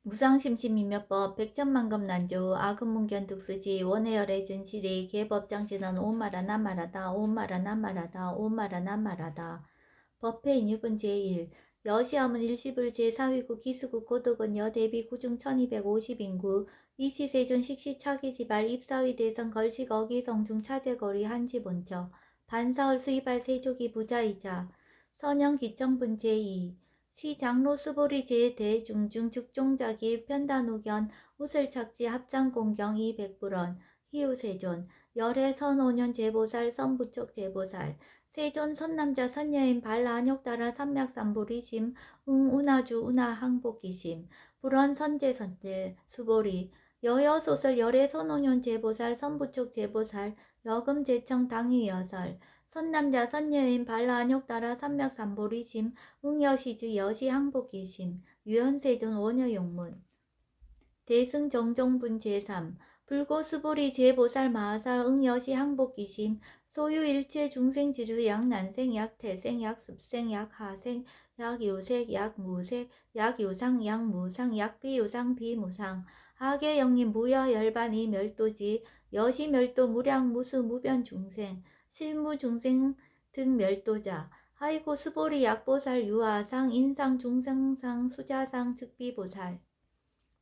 무상심심이며법 백천만금 난조 아금문견 득수지 원해열의 진실이 개법장지는 오마라 남말하다 오마라 남말하다 오마라 남말하다 법회 유분 제1 여시함은 일시불 제4위구 기수구 고덕은 여대비 구중 1250인구 이시세존 식시차기지발 입사위 대선 걸식 어기성중 차제거리 한지본처 반사월 수입할 세조기 부자이자 선영기청분 제2 시장로 수보리 제대중중 즉종자기 편단후견 우슬착지 합장공경 200불원 희우세존 열애 선오년 제보살 선부척 제보살 세존 선남자 선여인 발안욕 따라 삼맥삼보리심 운하주 운하항복기심 불원 선제 수보리 여여소설 열애 선오년 제보살 선부척 제보살 여금제청 당위여설 선남자 선여인 발안욕 따라 삼맥삼보리심 응여시주 여시항복기심 유현세존 원여용문 대승정정분 제3 불고수보리 제보살 마하살 응여시 항복기심 소유일체 중생지류 약난생 약태생 약습생 약하생 약요색 약무색 약요상 약무상 약비요상 비무상 하계영림 무여열반이 멸도지 여시멸도 무량무수 무변중생 실무중생 등 멸도자 하이고 수보리 약보살 유아상 인상 중생상 수자상 즉비보살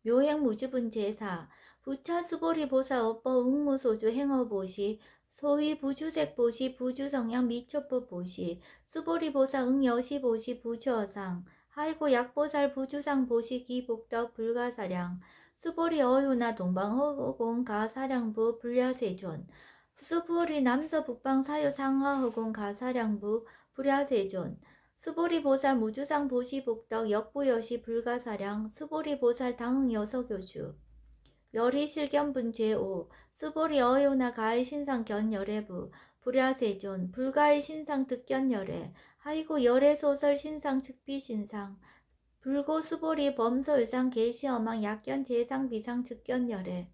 묘행무주분 제4 부차수보리 보사 업보 응무소주 행어보시 소위 부주색보시 부주성향 미초법보시 수보리보사 응여시보시 부주어상 하이고 약보살 부주상 보시 기복덕 불가사량 수보리 어유나 동방허공 가사량부 불야세존 수보리 남서북방 사유 상하허공 가사량부 불야세존 수보리보살 무주상 보시복덕 역부여시 불가사량 수보리보살 당응여서교주 열이실견분 제5 수보리 어요나 가의 신상 견열애부 불야세존 불가의 신상 득견열애 하이고 열애소설 신상 측비신상 불고 수보리 범서유상 계시어망 약견 제상 비상 측견열애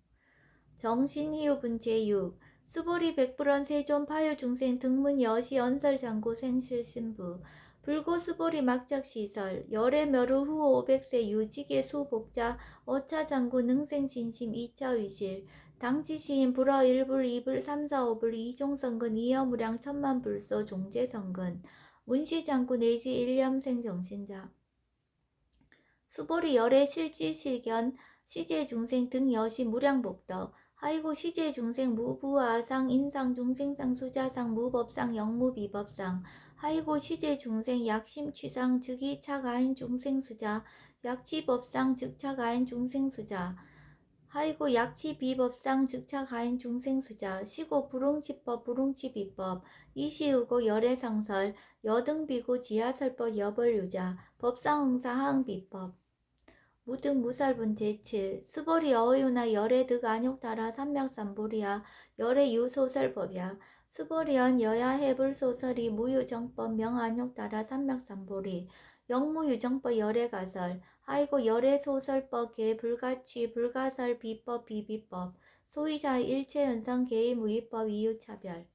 정신희우분 제6 수보리 백불원 세존 파유중생 등문 여시 연설장고 생실신부 불고수보리 막작시설 열애멸후 후 500세 유지계 수복자 어차장구 능생신심 2차위실 당지시인 불어 1불 2불 3, 4, 5불 이종성근 이여무량 천만불소 종제성근 문시장구 내지 일념생정신자 수보리 열애 실지실견 시제중생 등 여시 무량복덕 하이고 시제중생 무부아상 인상중생상 수자상 무법상 영무비법상 하이고 시제중생 약심취상 즉이차가인 중생수자 약치법상 즉차가인 중생수자 하이고 약치비법상 즉차가인 중생수자 시고 불응치법 불응치비법 이시우고 열애상설 여등비고 지하설법 여벌유자 법상응사 하응비법 무등 무살분 제7 수보리 어유나 열애득 안욕따라 삼맥삼보리야 열애유소설법이야 수보리언 여야해불소설이 무유정법 명안욕따라 삼맥삼보리 영무유정법 열애가설 하이고 열애소설법 개불가취 불가설 비법 비비법 소위자의 일체현상 개의무위법 이유차별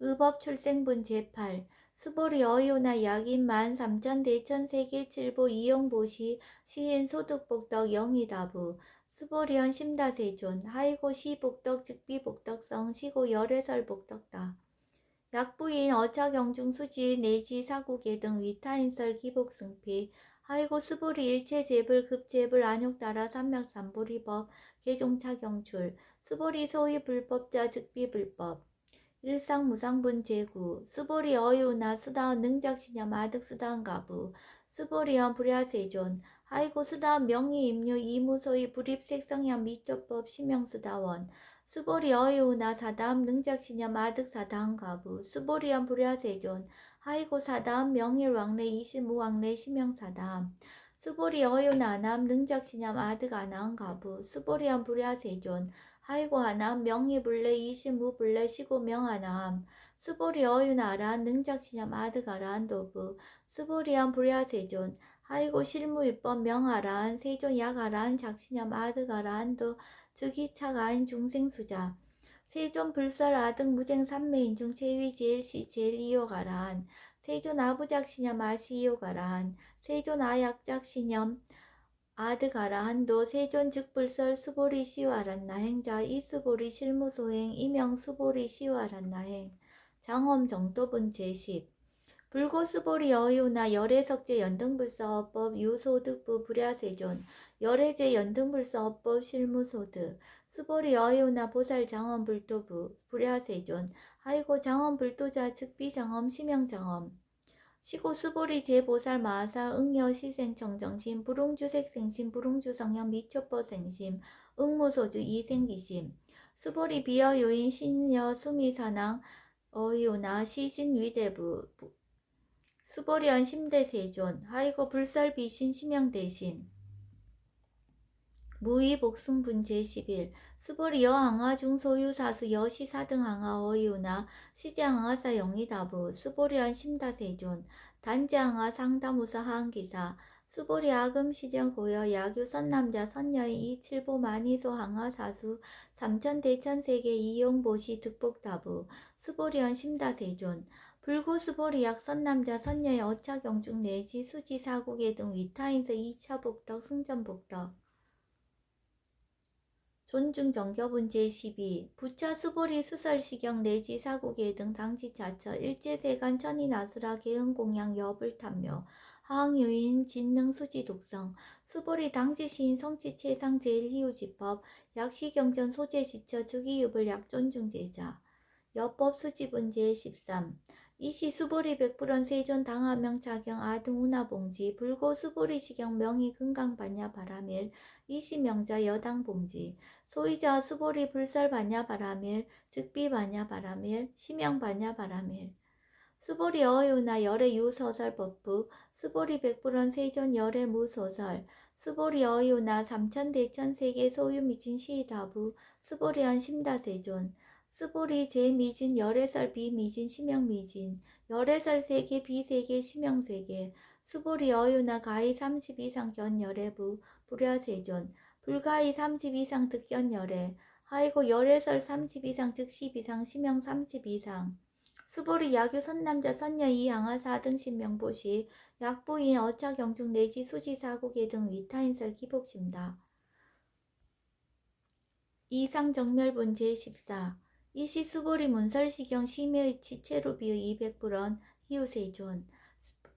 의법 출생분 제8 수보리 어유나 약인 13,000 대천 세계 7보 이용보시 시인 소득복덕 영이다부 수보리언 심다세존 하이고 시복덕 즉비복덕성 시고 열애설복덕다 약부인 어차경중 수지 내지 사구계 등 위타인설 기복승피 하이고 수보리 일체제불 급제불 안욕따라 삼맥삼보리법 개종차경출 수보리 소위 불법자 즉비불법 일상무상분 제9 수보리 어유나 수다원 능작시념 아득수다원 가부 수보리언 불야세존 하이고 수다원 명의임류 이무소의 불입색성향 미적법 시명수다원 수보리 어유나 사다음 능작시념 아득사다원 가부 수보리언 불야세존 하이고 사다음 명일왕래 이실무왕래 시명사다음 수보리 어유나 남 능작시념 아득 아나원 가부 수보리언 불야세존 하이고 하남 명의불래 이실무불래 시고명하나함 수보리 어유나란 능작시념 아득아란 도부 수보리안 불야세존 하이고 실무위법 명하란 세존 약아란 작시념 아득아란도 즉이차가인 중생수자 세존 불설 아득 무쟁 삼매인중 체위 제일시 제일이요가란 세존 아부작시념 아시이요가란 세존 아약작시념 아드가라 한도 세존 즉불설 수보리 시와란나 행자 이수보리 실무소행 이명 수보리 시와란나 행 장엄 정도분 제10 불고수보리 어유나 열애석제 연등불사업법 유소득부 불야세존 열애제 연등불사업법 실무소득 수보리 어유나 보살장엄불도부 불야세존 하이고 장엄불도자 즉비장엄 심영장엄 시고 수보리 제보살 마살 응여 시생청정심 불웅주색생심 불웅주성형 미초법생심 응무소주 이생기심 수보리 비어요인 신여 수미사낭 어유나 시신위대부 수보리언 심대세존 하이고 불설비신 심영대신 무의복승분 제11 수보리 여항하 중소유사수 여시사등항하 어이우나 시제항하사 영리다부 수보리언 심다세존 단제항하 상다무사 하항기사 수보리 아금 시정고여 야규 선남자 선여인 이칠보 만이소 항하사수 삼천대천세계 이용보시 득복다부 수보리언 심다세존 불고수보리 약선남자 선녀의 어차경중 내지 수지 사국의 등 위타인서 2차 복덕 승전복덕 존중정교분 제12 부차 수보리 수설시경 내지 사국의 등 당지자처 일제세간 천인아수라 개응공양 여불탐묘 하항유인 진능수지 독성 수보리 당지시인 성지체상 제일희우지법 약시경전 소재지처 즉이유불 약존중제자 여법수지분 제13 이시 수보리 백불원 세존 당하명 자경 아등 운하봉지 불고 수보리 시경 명의 금강반야 바라밀 이시 명자 여당 봉지 소이자 수보리 불설 반야 바라밀 즉비 반야 바라밀 시명 반야 바라밀 수보리 어유나 열애 유소설 법부 수보리 백불원 세존 열애 무소설 수보리 어유나 삼천대천 세계 소유 미진 시다부 수보리한 심다세존 수보리 제미진 열애설 비미진 심영미진 열애설 세계 비세계 심영세계 수보리 어유나 가히 30 이상 견열애부 불야세존 불가히 30 이상 득견열애 하이고 열애설 30 이상 즉십 이상 심영 30 이상 수보리 야규 선남자 선녀 이항하 4등 신명보시 약부인 어차경중 내지 수지사국의 등 위타인설 기복심다. 이상정멸분 제14 이시 수보리 문설시경 심의 치체루비의 200불원 희우세존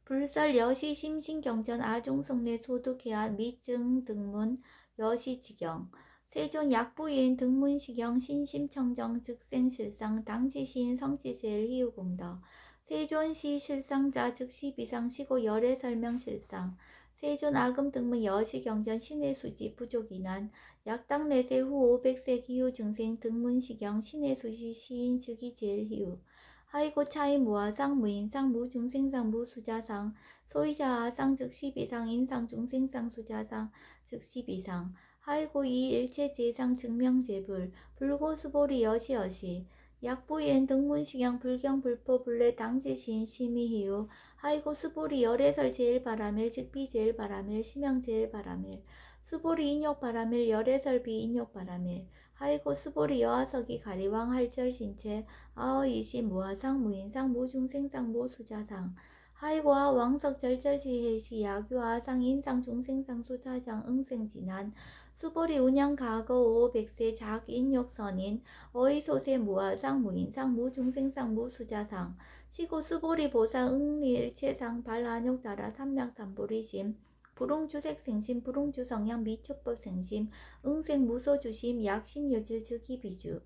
불설 여시 심신경전 아종성례 소득해안 미증 등문 여시지경 세존 약부인 등문시경 신심청정 즉생실상 당지시인 성지세일 희우공덕 세존시 실상자 즉시 비상시고 열애 설명실상 세존 아금 등문 여시경전 신의수지 부족이난 약당내세 후 500세 기후 증생 등문시경 신의수시 시인 즉이 제일 희우 하이고 차이 무아상 무인상 무중생상 무수자상 소이자 아상 즉시 비상 인상 중생상 수자상 즉시 비상 하이고 이 일체 제상 증명제불 불고수보리 여시여시 약부인 등문시경 불경 불포 불례 당지시인 심의희우 하이고 수보리 열애설 제일바라밀 즉비 제일바라밀 심영 제일바라밀 수보리 인욕바라밀 열애설 비인욕바라밀 하이고 수보리 여하석이 가리왕 할절신체 아어이시 무아상 무인상 무중생상 무수자상 하이고아 왕석 절절시해시 야규아상 인상 중생상 수자장 응생진한 수보리 운영 가거 500세 작인욕선인 어이소세 무아상 무인상 무중생상 무수자상 시고 수보리 보사 응리일체상 발한욕따라 삼약삼보리심 불웅주색생심 불웅주성향 미초법생심 응생무소주심 약신유주 즉이비주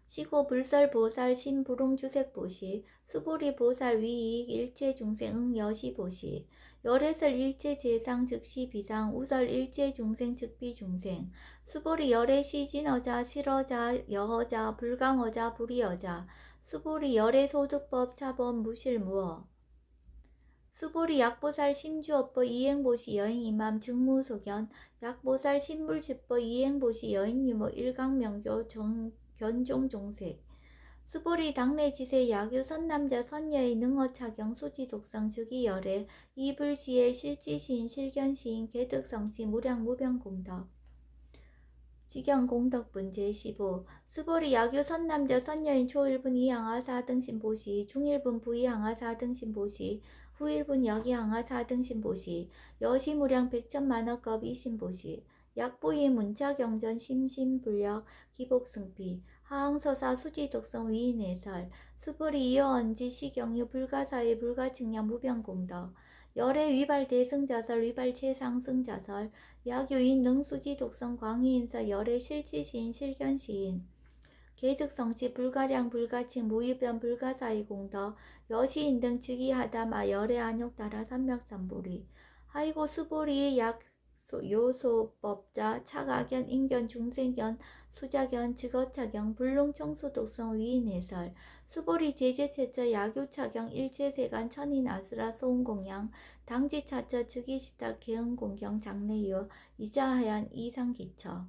시고 불설보살 신불웅주색보시 수보리보살 위익 일체중생 응여시보시 열애설 일체제상 즉시비상 우설 일체중생 즉비중생 수보리 열애시진어자 실어자 여허자 불강어자 불이어자 수보리 열애소득법 차법 무실무어 수보리 약보살 심주업보 이행보시 여행이맘 증무소견 약보살 신불주법 이행보시 여행유모 일강명교 견종종색 수보리 당내지세 야규 선남자 선녀의 능어차경 수지독성 즉이열애 이불지의 실지시인 실견시인 개득성치 무량무병공덕 지경공덕분 제15 수보리 야규 선남자 선녀인 초일분 이항하 4등신보시 중일분 부이항하 4등신보시 후일분 여기항하 4등 신보시 여시무량 백천만업급 이신보시 약부이 문자경전 심심불력 기복승피 하항서사 수지독성 위인해설 수불이 이어언지 시경유 불가사의 불가측량 무병공덕 열애 위발 대승자설 위발 최상승자설 약유인 능수지 독성 광희인설 열애 실지시인 실견시인 계득성치 불가량 불가칭 무유변 불가사의 공덕 여시인 등 즉위하다마 열애 안욕따라 삼맥삼보리 하이고 수보리 약 요소법자 차가견 인견 중생견 수자견 즉어차경 불능청수 독성 위인해설 수보리 제제체처 야교차경 일제세간 천인 아수라 소음공양 당지차처 즉위시탁 개응공경 장래유 이자하얀 이상기처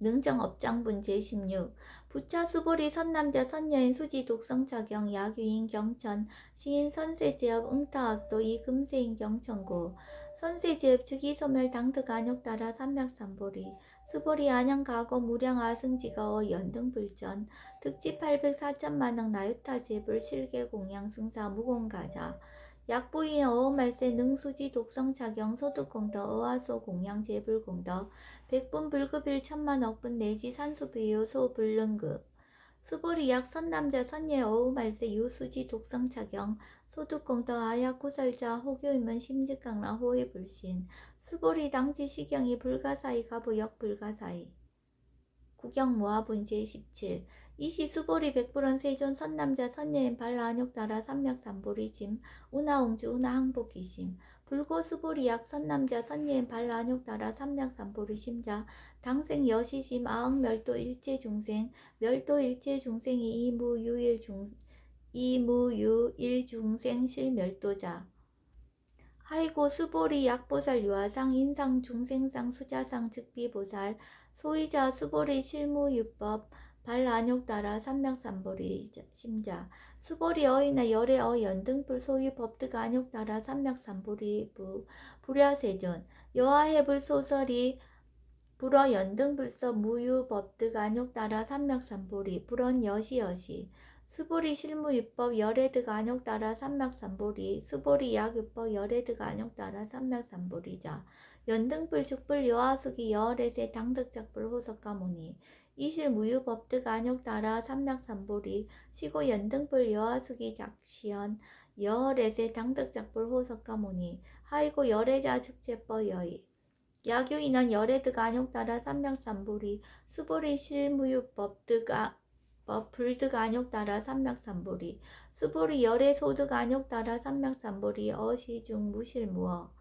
능정업장분 제16 부차 수보리 선남자 선여인 수지 독성차경 야규인 경천 시인 선세제업 응타학도 이금세인 경천고 선세제업 즉위소멸 당득 안욕따라 삼맥삼보리 수보리 안양가고 무량아승지가어 연등불전 득지 804천만억 나유타제불 실계공양승사 무공가자 약부인 어어말세 능수지 독성차경 소득공덕 어화소 공양제불공덕 백분 불급일 천만억분 내지 산수비유 소불능급 수보리 약 선남자 선예 어우말세 유수지 독성차경 소득공덕 아야구설자 호교임은 심직강라 호의불신 수보리 당지 시경이 불가사의 가부역 불가사의 구경모아분 제17 이시 수보리 백불원 세존 선남자 선예인 발라안욕따라 삼맥삼보리 짐 운하옹주 운하항복기심 불고 수보리 약 선남자 선예인 발라안욕따라 삼맥삼보리 심자 당생 여시심 아흥멸도 일체중생 멸도 일체중생이 이무유일중생 실멸도자 하이고 수보리 약보살 유아상 인상 중생상 수자상 즉비보살 소이자 수보리 실무유법 발안욕따라 삼맥삼보리 심자 수보리 어이나 열애 어연등불 소유 법득 안욕따라 삼맥삼보리 불야세존 여하해불 소설이 불어 연등불서 무유 법득 안욕따라 삼맥삼보리 불언 여시여시 수보리 실무유법 열애득 안욕따라 삼맥삼보리 수보리 약유법 열애득 안욕따라 삼맥삼보리자 연등불 죽불 여하숙이 여월에세 당득작불 호석가모니 이실무유법득 안욕따라 삼맥삼보리 시고 연등불 여하숙이 작시연 여월에세 당득작불 호석가모니 하이고 열애자 즉제법 여의 야교인한 열애득 안욕따라 삼맥삼보리 수보리 실무유법 불득 안욕따라 삼맥삼보리 수보리 열애 소득 안욕따라 삼맥삼보리 어시중 무실무어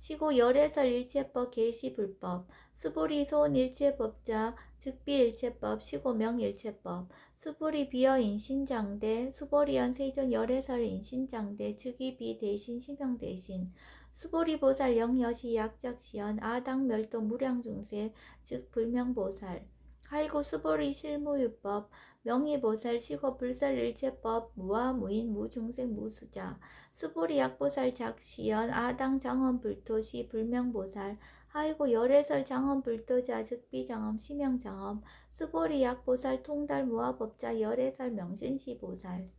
시고 열애설 일체법 계시불법 수보리 소원 일체법자 즉비일체법 시고 명일체법 수보리 비어 인신장대 수보리연 세존 열애설 인신장대 즉위비 대신 심형 대신 수보리보살 영여시 약작시연 아당멸도 무량중세 즉 불명보살 하이고 수보리 실무유법 명의보살 시고 불설일체법 무아무인 무중생 무수자 수보리 약보살 작시연 아당 장엄불토시 불명보살 하이고 열애설 장엄불토자 즉비장엄 심형장엄 수보리 약보살 통달 무아법자 열애설 명신시보살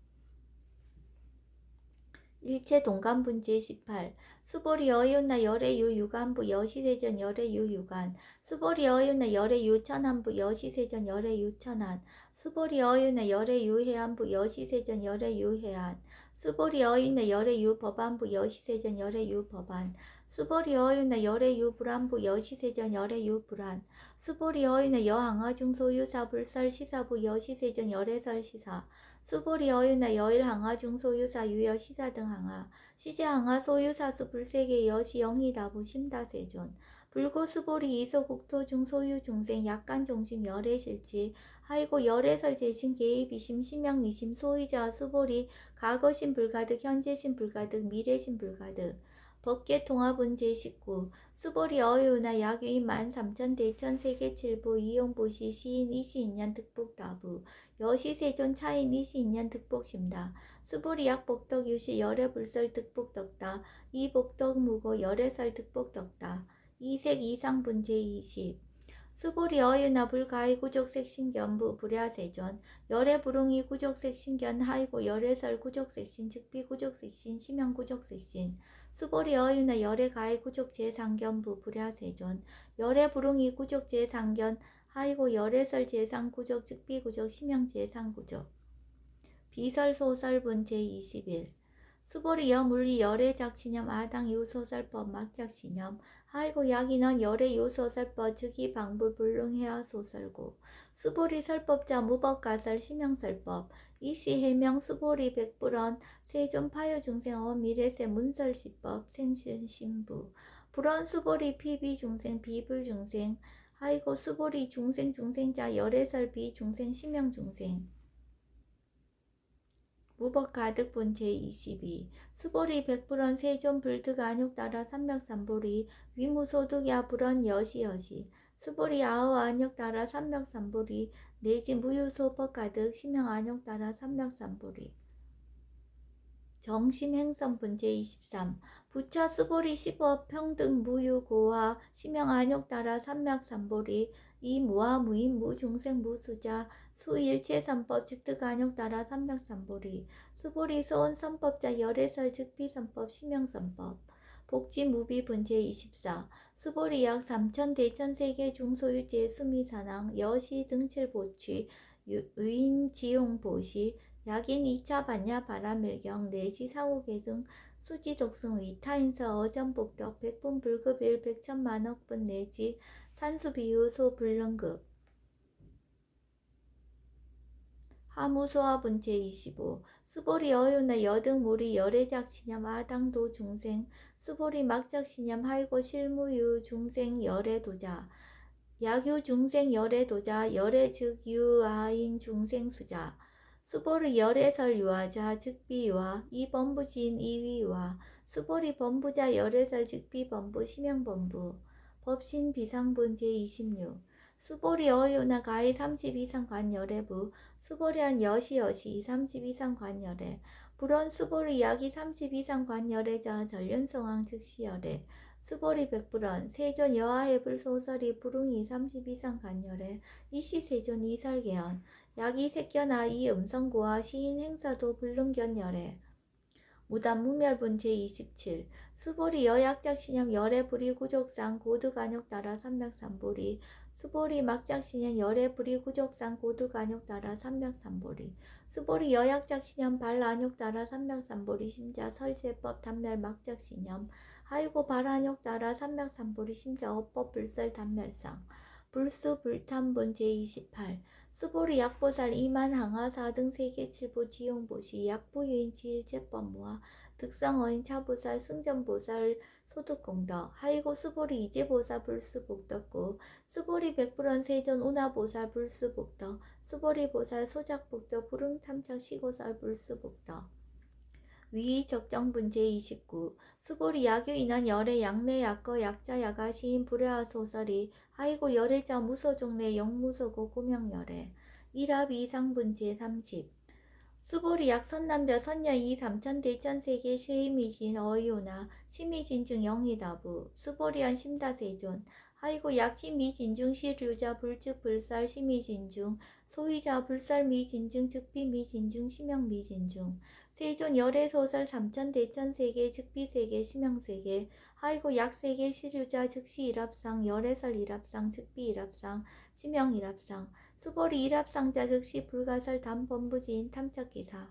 일체 동간분 제18 수보리 어이온나 열애유 유간부 여시세전 열애유 유간 수보리 어이온나 열애유 천안부 여시세전 열애유 천안 수보리 어이온나 열애유 해안부 여시세전 열애유 해안 수보리 어이온나 열애유 법안부 여시세전 열애유 법안 수보리 어이온나 열애유 불안부 여시세전 열애유 불안 수보리 어이온나 여항아중 소유사 불설 시사부 여시세전 열애설 시사 수보리 어유나 여일 항하 중소유사 유여 시사 등 항하 시제 항하 소유사수 불세계 여시 영희다부 심다세존 불고 수보리 이소 국토 중소유 중생 약간 종심 열애 실지 하이고 열애설 제신 개입이심 심형 위심 소이자 수보리 과거심 불가득 현재심 불가득 미래심 불가득 법계 통합은 제19 수보리 어유나 약유인 13,000 대천 세계칠부 이용보시 시인 이시인년 득복다부 여시세존 차인 이시인년 득복심다 수보리 약복덕 유시 열애불설 득복덕다 이복덕 무고 열애설 득복덕다 이색 이상분 제20 수보리 어유나 불가이 구족색 신견부 불야세존 열애 불응이 구족색 신견 하이고 열애설 구족색신 즉비 구족색신 심형 구족색신 수보리 어유나 열애 가이 구족 제상견부 불야세존 열애 불응이 구족 제상견 하이고 열애설 제상 구족 즉비 구족 심형 제상 구족 비설 소설분 제21 수보리 여물리 열애 작신념 아당 유소설법 막작신념 하이고 약인원 열애 유소설법 즉이 방불 불능해야 소설고 수보리 설법자 무법가설 심형설법 이시 해명 수보리 백불언 세존 파요중생어 미래세 문설시법 생신신부 불언 수보리 피비중생 비불중생 하이고 수보리 중생자 열애설 비중생 심형중생 무법가득본 제22 수보리 백불언 세존 불득 안욕 따라 삼맥삼보리 위무소득야 불언 여시여시 수보리 아우 안욕 따라 삼맥삼보리 내지 무유소법가득 심형 안욕 따라 삼맥삼보리 정심행성분 제23 부처 수보리 시법 평등 무유고와 심형 안욕 따라 삼맥삼보리 이 무아 무인 무중생 무수자 수일체선법 즉득안욕 따라 삼맥삼보리 수보리 소원선법자 열애설 즉비선법 심형선법 복지무비분 제24 수보리 약 3천 대천세계 중소유제 수미산항 여시 등칠보취 의인지용보시 약인 2차 반야 바라밀경 내지 사후계 등 수지독승 위타인서 어전복덕 백분 불급일 백천만억분 내지 산수비유소 불능급 하무소화분 제25 수보리 어유나 여등모리 열애작신념 아당도 중생 수보리 막작신념 하이고 실무유 중생 열애도자 야규 중생 열애도자 열애 즉 유아인 중생 수자 수보리 열애설 유아자 즉비유아 이범부지인 이위유아 수보리 범부자 열애설 즉비범부 심형범부 법신 비상분 제26 수보리 어유나 가히 30 이상 관열애부 수보리한 여시여시 30 이상 관열애 불언 수보리 약이 30 이상 관열애자 전륜성왕 즉시열애 수보리 백불언 세존 여하해불 소설이 불응이 30 이상 관열애 이시세존 이설계연 약이 색견아 이 음성고와 시인 행사도 불능견열애 무단무멸분 제27 수보리 여약작신념 열애불이 구족상 고득안욕 따라 삼맥삼보리 수보리 막작신념 열애불이 구족상 고득안욕 따라 삼맥삼보리 수보리 여약작신념 발안욕 따라 삼맥삼보리 심자 설제법 단멸 막작신념 하이고 발안욕 따라 삼맥삼보리 심자 어법 불설 단멸상 불수 불탄분 제28 수보리 약보살 이만항하사 등 세계칠보 지용보시 약보유인 지일제법모아 득상어인 차보살 승전보살 소득공덕 하이고 수보리 이제보살 불수복덕구 수보리 백불원 세존 운하보살 불수복덕 수보리보살 소작복덕 불응탐착 시고살 불수복덕 위적정분 제29 수보리 야규인한 열애 양내 약거 약자 야가 시인 불야하 소설이 하이고 열애자 무소종래 영무소고 고명열애 일합 이상분 제30 수보리 약 선남벼 선녀 이 삼천 대천세계 쉐이미신 어이오나 심미진중 영희다부 수보리한 심다세존 하이고 약 심미진중 시류자 불즉 불살 심미진중 소위자 불살 미진중 즉비 미진중 심형 미진중 세존 열애소설 삼천 대천세계 즉비세계 심형세계 하이고 약세계 시류자 즉시 일합상 열애설 일합상 즉비 일합상 심형 일합상 수보리 일합상자 즉시 불가설 담범부지인 탐척기사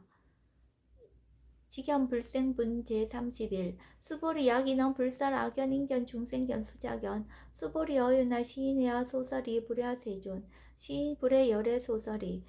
직연불생분 제31 수보리 약인원 불살 악연 인견 중생견 수작견 수보리 어유나 시인해야 소설이 불야세존 시인 불의 열애 소설이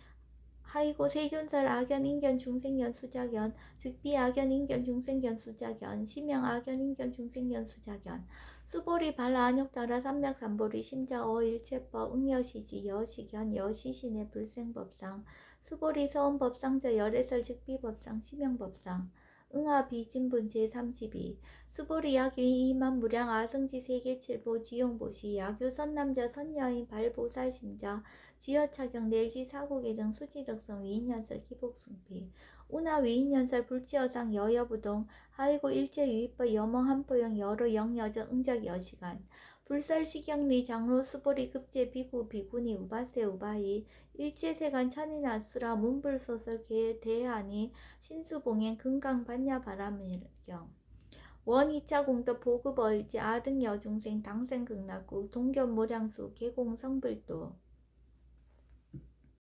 하이고 세존설 악연 인견 중생견 수작견 즉비 악연 인견 중생견 수작견 심형 악연 인견 중생견 수작견 수보리 발안욕 따라 삼맥삼보리 심자 어일체법 응여시지 여시견 여시신의 불생법상 수보리 서원법상자 열애설 즉비법상 심형법상 응하 비진분 제32 수보리 야규 이만 무량 아승지 세계칠보 지용보시 야규 선남자 선여인 발보살 심자 지여차경 내지 사고계 등 수지덕성 위인연설 기복승피 운하 위인연설 불지여상 여여부동 하이고 일제유의법 여멍한포영 여로 영여정 응작 여시간 불살시경리 장로 수보리 급제 비구 비구니 우바세 우바이 일제세간 천인아수라 문불소설 대하니 신수봉행 금강반야 바람일경 원 2차 공덕 보급 얼지 아등 여중생 당생극락국 동견 모량수 계공 성불도